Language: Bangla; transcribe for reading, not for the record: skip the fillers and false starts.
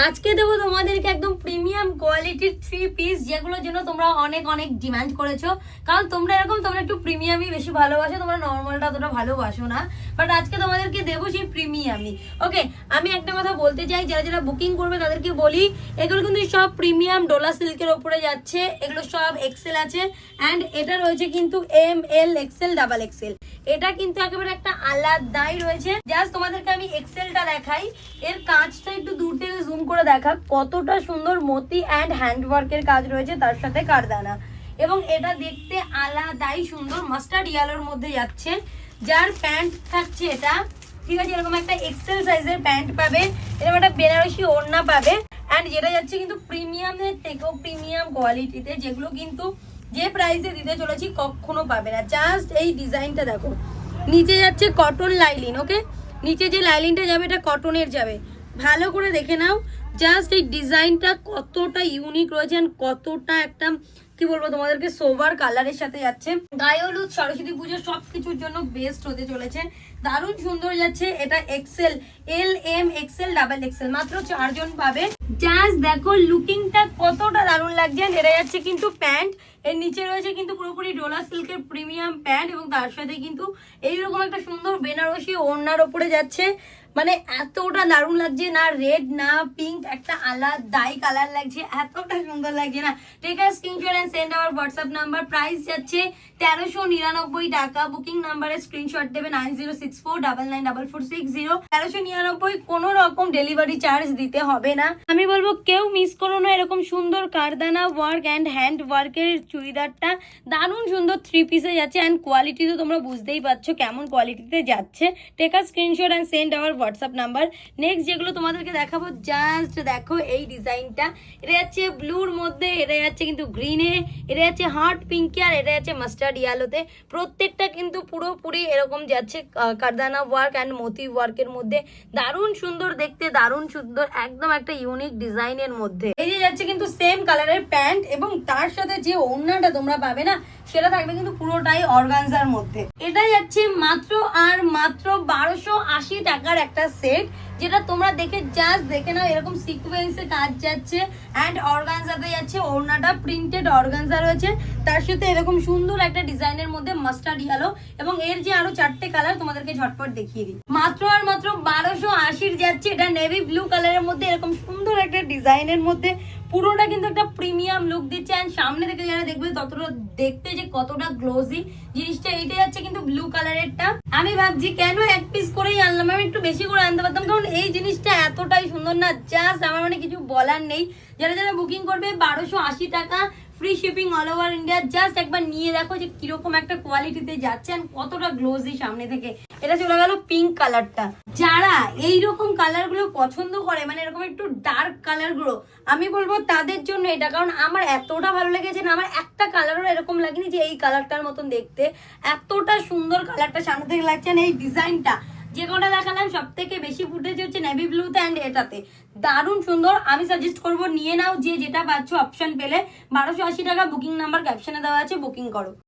আজকে দেবো তোমাদেরকে একদম প্রিমিয়াম কোয়ালিটির 3 পিস, যেগুলোর জন্য তোমরা অনেক অনেক ডিমান্ড করেছো। কারণ তোমরা একটু প্রিমিয়ামই বেশি ভালোবাসো, তোমরা নর্মালটা অতটা ভালোবাসো না। বাট আজকে তোমাদেরকে দেবো সেই প্রিমিয়ামই। ওকে, আমি একটা কথা বলতে চাই, যারা যারা বুকিং করবে তাদেরকে বলি, এগুলো কিন্তু সব প্রিমিয়াম ডোলা সিল্কের ওপরে যাচ্ছে। এগুলো সব এক্সেল আছে, অ্যান্ড এটা রয়েছে কিন্তু ML XL ডাবল XL। এটা কিন্তু একেবারে একটা আলাদাই রয়েছে। জাস্ট তোমাদেরকে আমি এক্সেলটা দেখাই, এর কাজটা একটু দূর থেকে জুম করে দেখা কতটা সুন্দর মতি অ্যান্ড হ্যান্ডওয়ার্কের কাজ রয়েছে, তার সাথে কারদানা। এবং এটা দেখতে আলাদাই সুন্দর, মাস্টার্ড ইয়েলোর মধ্যে যাচ্ছে। যার প্যান্ট থাকছে এটা, ঠিক আছে, এরকম একটা এক্সেল সাইজের প্যান্ট পাবে, এরকম একটা বেনারসি ওড়না পাবে। অ্যান্ড যেটা যাচ্ছে কিন্তু প্রিমিয়ামের থেকেও প্রিমিয়াম কোয়ালিটিতে, যেগুলো কিন্তু যে প্রাইসে দিতে চলেছি কখনো পাবে না। জাস্ট এই ডিজাইনটা দেখো, নিচে যাচ্ছে কটন লাইলিন। ওকে, নিচে যে লাইলিনটা যাবে এটা কটনের যাবে, ভালো করে দেখে নাও। জাস্ট এই ডিজাইনটা কতটা ইউনিক রয়েছে, কতটা একটা কি বলবো তোমাদেরকে, সোভার কালারের সাথে যাচ্ছে। গায়ে হলুদ, সরস্বতী পুজো সবকিছুর জন্য বেস্ট হতে চলেছে। দারুণ সুন্দর যাচ্ছে। এটা XL, LM XL double XL, মাত্র 4 জন পাবে। জাস্ট দেখো লুকিংটা কতটা দারুণ লাগছে। এটা যাচ্ছে কিন্তু প্যান্ট, এর নিচে রয়েছে কিন্তু পুরোপুরি ডোলা সিল্কের প্রিমিয়াম প্যান্ট, এবং তার সাথে কিন্তু এইরকম একটা সুন্দর বেনারসি ওড়নার ওপরে যাচ্ছে। মানে এতটা দারুণ লাগছে না, রেড না পিঙ্ক, একটা আলাদাই কালার লাগছে, এতটা সুন্দর লাগছে না। Take a screenshot and send our WhatsApp number. Price যাচ্ছে 1399 টাকা। বুকিং নাম্বারে স্ক্রিনশট দেবে 9064994460। 1399, কোনো রকম ডেলিভারি চার্জ দিতে হবে না। আমি বলবো কেউ মিস করো না এরকম সুন্দর কারদানা ওয়ার্ক অ্যান্ড হ্যান্ড ওয়ার্কের চুড়িদারটা। দারুণ সুন্দর 3 পিসে যাচ্ছে, অ্যান্ড কোয়ালিটি তো তোমরা বুঝতেই পারছো কেমন কোয়ালিটিতে যাচ্ছে। Take a screenshot and send our WhatsApp number. Next যেগুলো তোমাদেরকে দেখাবো, জাস্ট দেখো এই ডিজাইনটা। এটা যাচ্ছে ব্লুর মধ্যে, এটা যাচ্ছে কিন্তু গ্রিনে, এটা যাচ্ছে হট পিঙ্কে, আর এটা যাচ্ছে মাস্টার্ড ইয়েলোতে। প্রত্যেকটা কিন্তু পুরোপুরি এরকম যাচ্ছে কারদানা ওয়ার্ক অ্যান্ড মতি ওয়ার্কের মধ্যে। দারুণ সুন্দর দেখতে, দারুণ সুন্দর, একদম একটা ইউনিক ডিজাইনের মধ্যে। এই যে যাচ্ছে কিন্তু সেম কালারের প্যান্ট, এবং তার সাথে যে ওড়নাটা তোমরা পাবে না, সেটা থাকবে কিন্তু পুরোটাই অর্গানজার মধ্যে। এটা যাচ্ছে মাত্র আর মাত্র 1280 টাকার একটা সেট, যেটা তোমরা দেখে জাস্ট দেখে নাও। এরকম সিকোয়েন্সে কাজ যাচ্ছে, অ্যান্ড অর্গানজাতে যাচ্ছে। ওড়নাটা প্রিন্টেড অর্গানজা রয়েছে, তার সাথে এরকম সুন্দর একটা ডিজাইনের মধ্যে মাস্টার্ড ইয়েলো, এবং এর যে আরো 4টে কালার তোমাদেরকে ঝটপট দেখিয়ে দিই। মাত্র আর মাত্র 1280 যাচ্ছে। এটা নেভি ব্লু কালারের মধ্যে এরকম সুন্দর একটা ডিজাইনের মধ্যে, পুরোটা কিন্তু একটা প্রিমিয়াম লুক দিচ্ছে। অ্যান্ড সামনে থেকে যারা দেখবে ততটা দেখতে যে কতটা গ্লোজি জিনিসটা। এটা যাচ্ছে কিন্তু ব্লু কালারেরটা। আমি ভাবছি কেন 1 পিস করেই আনলাম, আমি একটু বেশি করে আনতে পারতাম, কারণ এই জিনিসটা এতটাই সুন্দর না, জাস্ট আমার মানে কিছু বলার নেই। যারা যারা বুকিং করবে 1280 টাকা, free shipping all over India. Just একবার নিয়ে দেখো যে কিরকম একটা কোয়ালিটিতে যাচ্ছে, আর কতটা গ্লোজি সামনে থেকে। এটা চলে গেল পিঙ্ক কালারটা। যারা এইরকম কালার গুলো পছন্দ করে, মানে এরকম একটু ডার্ক কালার গুলো, আমি বলবো তাদের জন্য এটা। কারণ আমার এতটা ভালো লেগেছে না, আমার একটা কালারও এরকম লাগেনি যে এই কালারটার মতন দেখতে। এতটা সুন্দর কালারটা সামনে থেকে লাগছে। এই ডিজাইনটা যে কোনটা দেখালাম, সব থেকে বেশি ফুটেজ হচ্ছে নেভি ব্লুতে অ্যান্ড এটাতে। দারুণ সুন্দর। আমি সাজেস্ট করবো নিয়ে নাও, যে যেটা পাচ্ছ অপশন পেলে। 1280 টাকা, বুকিং নাম্বার ক্যাপশনে দেওয়া আছে, বুকিং করো।